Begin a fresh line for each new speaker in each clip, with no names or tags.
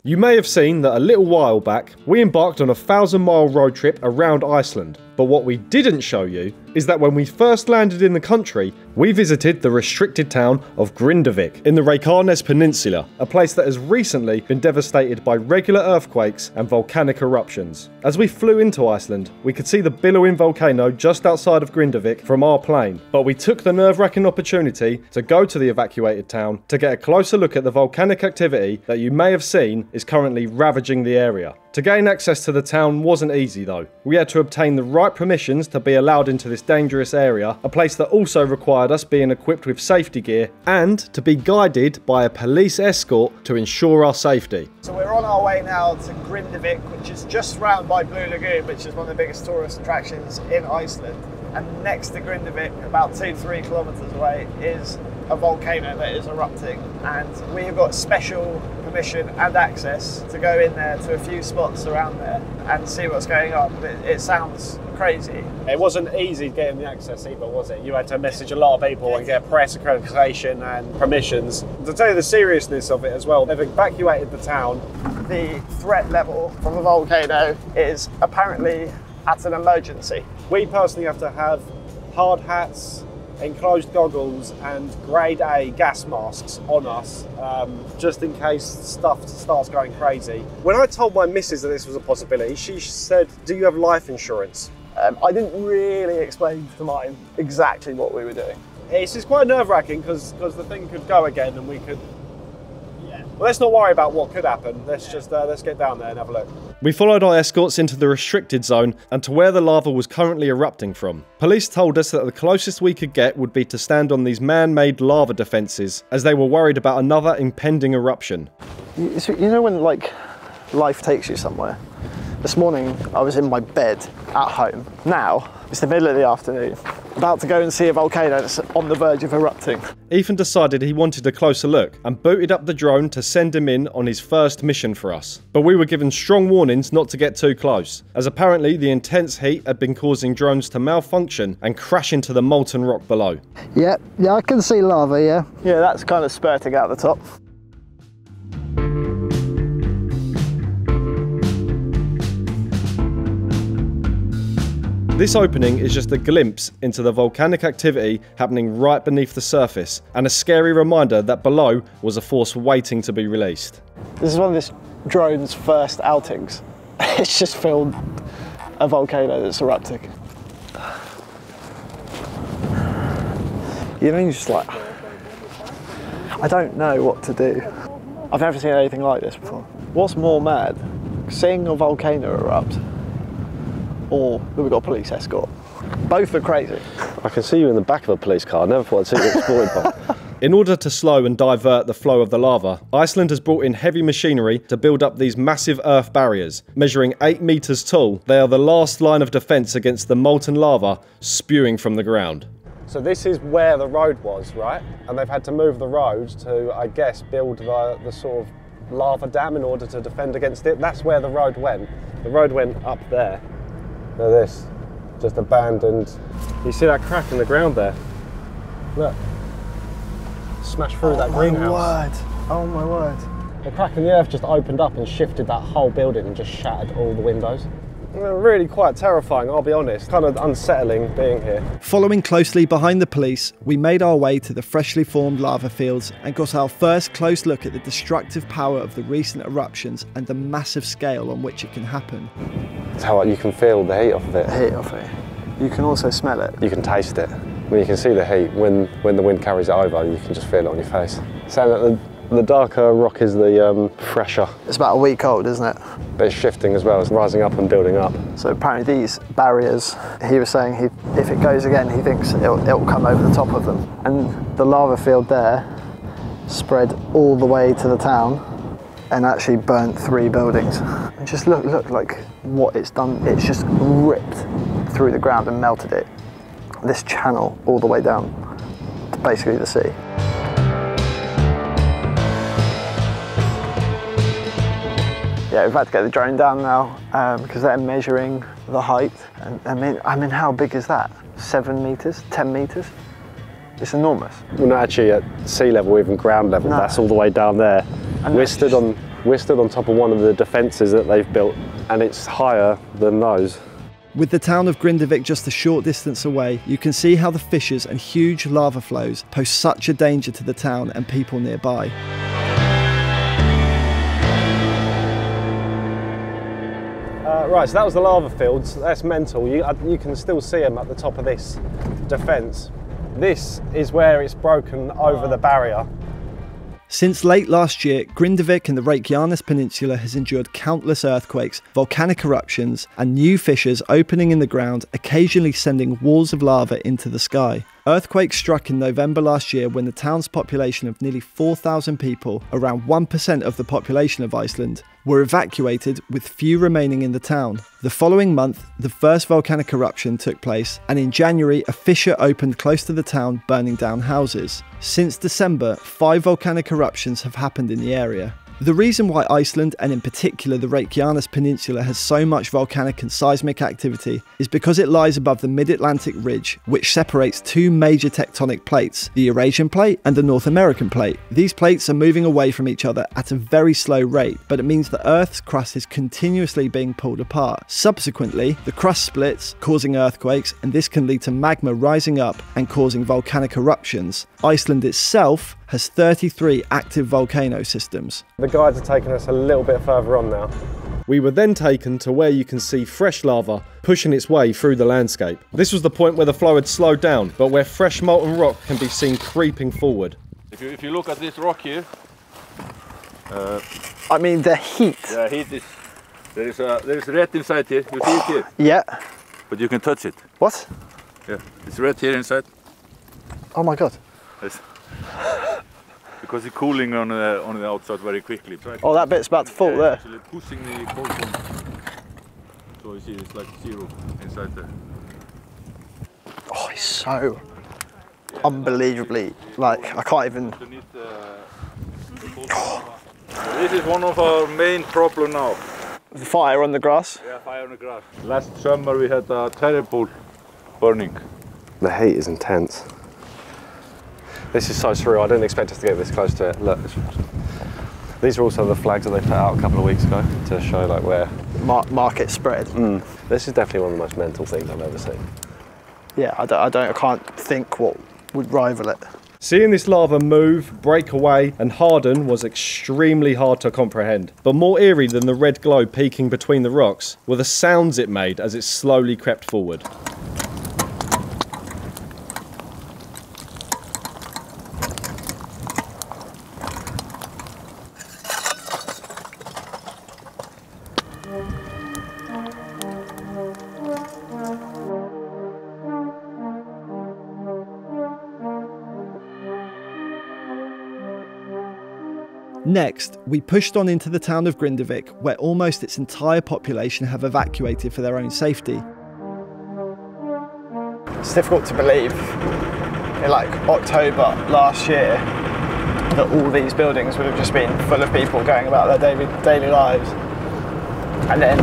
You may have seen that a little while back, we embarked on a 1,000-mile road trip around Iceland. But what we didn't show you is that when we first landed in the country, we visited the restricted town of Grindavik in the Reykjanes Peninsula, a place that has recently been devastated by regular earthquakes and volcanic eruptions. As we flew into Iceland, we could see the billowing volcano just outside of Grindavik from our plane, but we took the nerve-wracking opportunity to go to the evacuated town to get a closer look at the volcanic activity that you may have seen is currently ravaging the area. To gain access to the town wasn't easy though. We had to obtain the right permissions to be allowed into this dangerous area, a place that also required us being equipped with safety gear and to be guided by a police escort to ensure our safety.
So we're on our way now to Grindavik, which is just round by Blue Lagoon, which is one of the biggest tourist attractions in Iceland. And next to Grindavik, about 2-3 kilometers away, is a volcano that is erupting, and we've got special permission and access to go in there to a few spots around there and see what's going on. It sounds crazy.
It wasn't easy getting the access either, was it? You had to message a lot of people and get press accreditation and permissions. To tell you the seriousness of it as well, they've evacuated the town.
The threat level from the volcano is apparently at an emergency.
We personally have to have hard hats, enclosed goggles and grade A gas masks on us, just in case stuff starts going crazy. When I told my missus that this was a possibility, she said, "Do you have life insurance?"
I didn't really explain to mine exactly what we were doing.
It's just quite nerve-wracking because the thing could go again and we could... Well, let's not worry about what could happen. Let's just let's get down there and have a look.
We followed our escorts into the restricted zone and to where the lava was currently erupting from. Police told us that the closest we could get would be to stand on these man-made lava defences, as they were worried about another impending eruption.
You know when like life takes you somewhere? This morning I was in my bed at home. Now it's the middle of the afternoon, about to go and see a volcano that's on the verge of erupting.
Ethan decided he wanted a closer look and booted up the drone to send him in on his first mission for us. But we were given strong warnings not to get too close, as apparently the intense heat had been causing drones to malfunction and crash into the molten rock below.
Yeah, I can see lava, yeah. Yeah, that's kind of spurting out the top.
This opening is just a glimpse into the volcanic activity happening right beneath the surface, and a scary reminder that below was a force waiting to be released.
This is one of this drone's first outings. It's just filmed a volcano that's erupting. You know, you're just like, I don't know what to do. I've never seen anything like this before. What's more mad, seeing a volcano erupt, or that we've got a police escort? Both are crazy.
I can see you in the back of a police car. I never thought I'd see you escorted by.
In order to slow and divert the flow of the lava, Iceland has brought in heavy machinery to build up these massive earth barriers. Measuring 8 meters tall, they are the last line of defense against the molten lava spewing from the ground.
So this is where the road was, right? And they've had to move the road to, I guess, build the sort of lava dam in order to defend against it. That's where the road went. The road went up there. Look at this, just abandoned. You see that crack in the ground there? Look, smashed through that greenhouse.
Oh my word.
The crack in the earth just opened up and shifted that whole building and just shattered all the windows. Really quite terrifying, I'll be honest. Kind of unsettling being here.
Following closely behind the police, we made our way to the freshly formed lava fields and got our first close look at the destructive power of the recent eruptions and the massive scale on which it can happen.
It's how you can feel the heat off of it.
The heat off it. You can also smell it.
You can taste it. When you can see the heat, when the wind carries it over, you can just feel it on your face. Saying that the darker rock is the fresher.
It's about a week old, isn't it?
But it's shifting as well, it's rising up and building up.
So apparently these barriers, he was saying if it goes again, he thinks it'll come over the top of them. And the lava field there spread all the way to the town and actually burnt 3 buildings. And just look like what it's done. It's just ripped through the ground and melted it. This channel all the way down to basically the sea. Yeah, we've had to get the drone down now because they're measuring the height. And I mean, how big is that? 7 meters, 10 meters? It's enormous.
We're not actually at sea level, even ground level. No. That's all the way down there. And we're stood on We're stood on top of one of the defences that they've built, and it's higher than those.
With the town of Grindavik just a short distance away, you can see how the fissures and huge lava flows pose such a danger to the town and people nearby.
Right, so that was the lava fields. That's mental. You can still see them at the top of this defence. This is where it's broken over the barrier.
Since late last year, Grindavik in the Reykjanes Peninsula has endured countless earthquakes, volcanic eruptions, and new fissures opening in the ground, occasionally sending walls of lava into the sky. Earthquakes struck in November last year when the town's population of nearly 4,000 people, around 1% of the population of Iceland, were evacuated, with few remaining in the town. The following month, the first volcanic eruption took place, and in January, a fissure opened close to the town, burning down houses. Since December, 5 volcanic eruptions have happened in the area. The reason why Iceland, and in particular the Reykjanes Peninsula, has so much volcanic and seismic activity is because it lies above the mid-Atlantic ridge, which separates 2 major tectonic plates, the Eurasian plate and the North American plate. These plates are moving away from each other at a very slow rate, but it means the Earth's crust is continuously being pulled apart. Subsequently, the crust splits, causing earthquakes, and this can lead to magma rising up and causing volcanic eruptions. Iceland itself has 33 active volcano systems.
The guides are taking us a little bit further on now.
We were then taken to where you can see fresh lava pushing its way through the landscape. This was the point where the flow had slowed down, but where fresh molten rock can be seen creeping forward.
If you look at this rock here,
I mean the heat.
the heat is there is red inside here. You see it here,
Yeah.
but you can touch it.
What?
Yeah, it's red here inside.
Oh my god.
Yes. Because it's cooling on the outside very quickly.
Oh, that bit's about to fall there.
Actually pushing the cold one. So you see it's like 0 inside there.
Oh, it's so unbelievably, like, I can't even...
Underneath the cold one. This is one of our main problem now.
The fire on the grass.
Yeah, fire on the grass. Last summer we had a terrible burning.
The heat is intense. This is so surreal. I didn't expect us to get this close to it. Look, these are also the flags that they put out a couple of weeks ago to show like where
Market spread.
This is definitely one of the most mental things I've ever seen.
Yeah, I can't think what would rival it.
Seeing this lava move, break away and harden was extremely hard to comprehend. But more eerie than the red glow peeking between the rocks were the sounds it made as it slowly crept forward.
Next, we pushed on into the town of Grindavik, where almost its entire population have evacuated for their own safety.
It's difficult to believe in like October last year that all these buildings would have just been full of people going about their daily lives. And then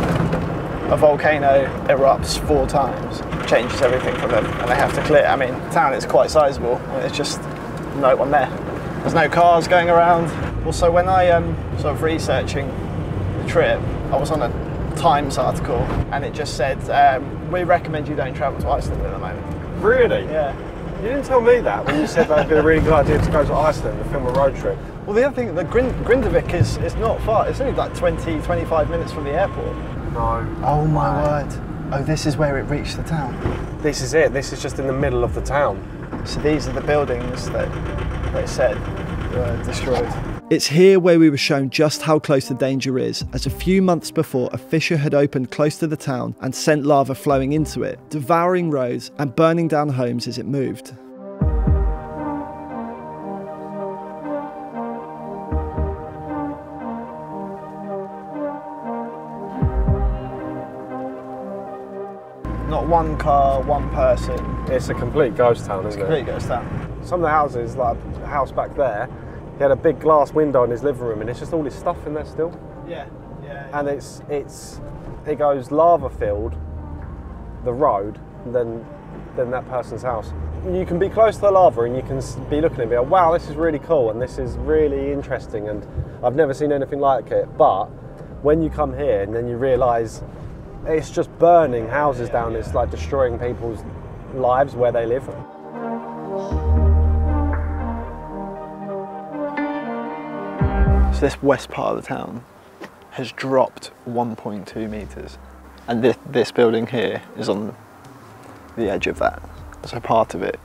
a volcano erupts 4 times, changes everything for them, and they have to clear. I mean, the town is quite sizable, and there's just no one there. There's no cars going around. Also, when I sort of researching the trip, I was on a Times article, and it just said, we recommend you don't travel to Iceland at the moment.
Really?
Yeah.
You didn't tell me that when you said that would be a really good idea to go to Iceland and film a road trip.
Well, the other thing, the Grindavik is not far. It's only like 20-25 minutes from the airport.
No.
Oh my word. Oh, this is where it reached the town.
This is it. This is just in the middle of the town.
So these are the buildings that they said were destroyed.
It's here where we were shown just how close the danger is, as a few months before a fissure had opened close to the town and sent lava flowing into it, devouring roads and burning down homes as it moved.
Not one car, one person.
It's a complete ghost town, isn't it?
Complete ghost town.
Some of the houses, like the house back there, he had a big glass window in his living room, and it's just all his stuff in there still.
Yeah.
And it goes lava filled, the road, and then that person's house. you can be close to the lava and you can be looking at it and be like, wow, this is really cool and this is really interesting and I've never seen anything like it. But when you come here and then you realise it's just burning houses down, it's like destroying people's lives where they live.
So this west part of the town has dropped 1.2 metres, and this building here is on the edge of that. So part of it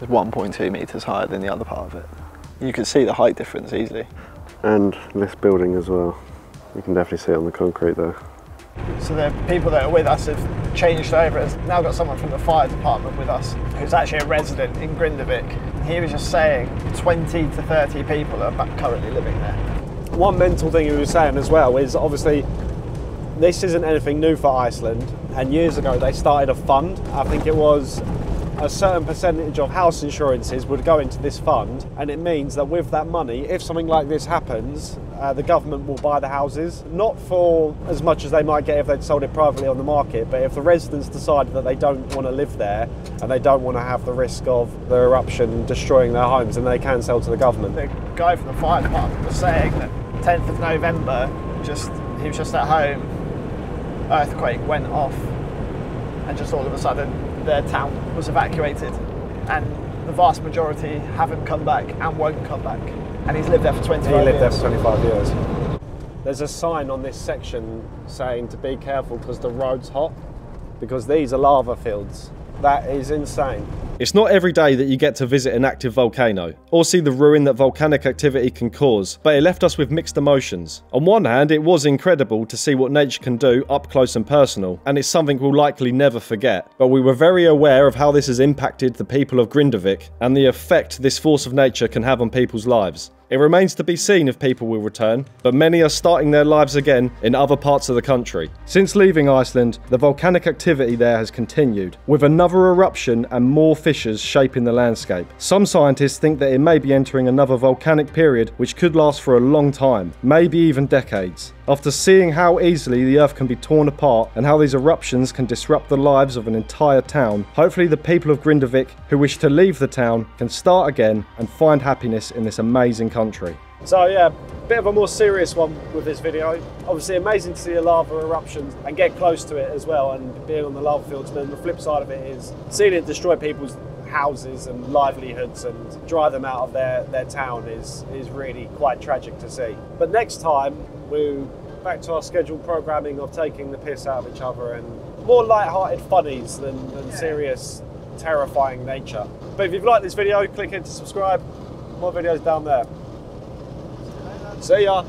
is 1.2 metres higher than the other part of it. You can see the height difference easily.
And this building as well. You can definitely see it on the concrete there.
So the people that are with us have changed over. It's now got someone from the fire department with us who's actually a resident in Grindavik. He was just saying 20 to 30 people are currently living there.
One mental thing he was saying as well is obviously this isn't anything new for Iceland, and years ago they started a fund. I think it was a certain percentage of house insurances would go into this fund, and it means that with that money, if something like this happens, the government will buy the houses, not for as much as they might get if they'd sold it privately on the market, but if the residents decided that they don't want to live there and they don't want to have the risk of the eruption destroying their homes, then they can sell to the government.
The guy from the fire department was saying that 10th of November, he was just at home, earthquake went off, and just all of a sudden their town was evacuated, and the vast majority haven't come back and won't come back. And he's lived there for 25 years.
He lived there for 25 years. There's a sign on this section saying to be careful because the road's hot, because these are lava fields. That is insane.
It's not every day that you get to visit an active volcano, or see the ruin that volcanic activity can cause, but it left us with mixed emotions. On one hand, it was incredible to see what nature can do up close and personal, and it's something we'll likely never forget. But we were very aware of how this has impacted the people of Grindavik, and the effect this force of nature can have on people's lives. It remains to be seen if people will return, but many are starting their lives again in other parts of the country. Since leaving Iceland, the volcanic activity there has continued, with another eruption and more fissures shaping the landscape. Some scientists think that it may be entering another volcanic period which could last for a long time, maybe even decades. After seeing how easily the earth can be torn apart and how these eruptions can disrupt the lives of an entire town, hopefully the people of Grindavik who wish to leave the town can start again and find happiness in this amazing country.
So yeah, bit of a more serious one with this video. Obviously amazing to see a lava eruption and get close to it as well, and being on the lava fields, but the flip side of it is seeing it destroy people's houses and livelihoods and drive them out of their town is really quite tragic to see. But next time we're back to our scheduled programming of taking the piss out of each other and more light-hearted funnies than serious, terrifying nature. But if you've liked this video, click here to subscribe. More videos down there. See ya!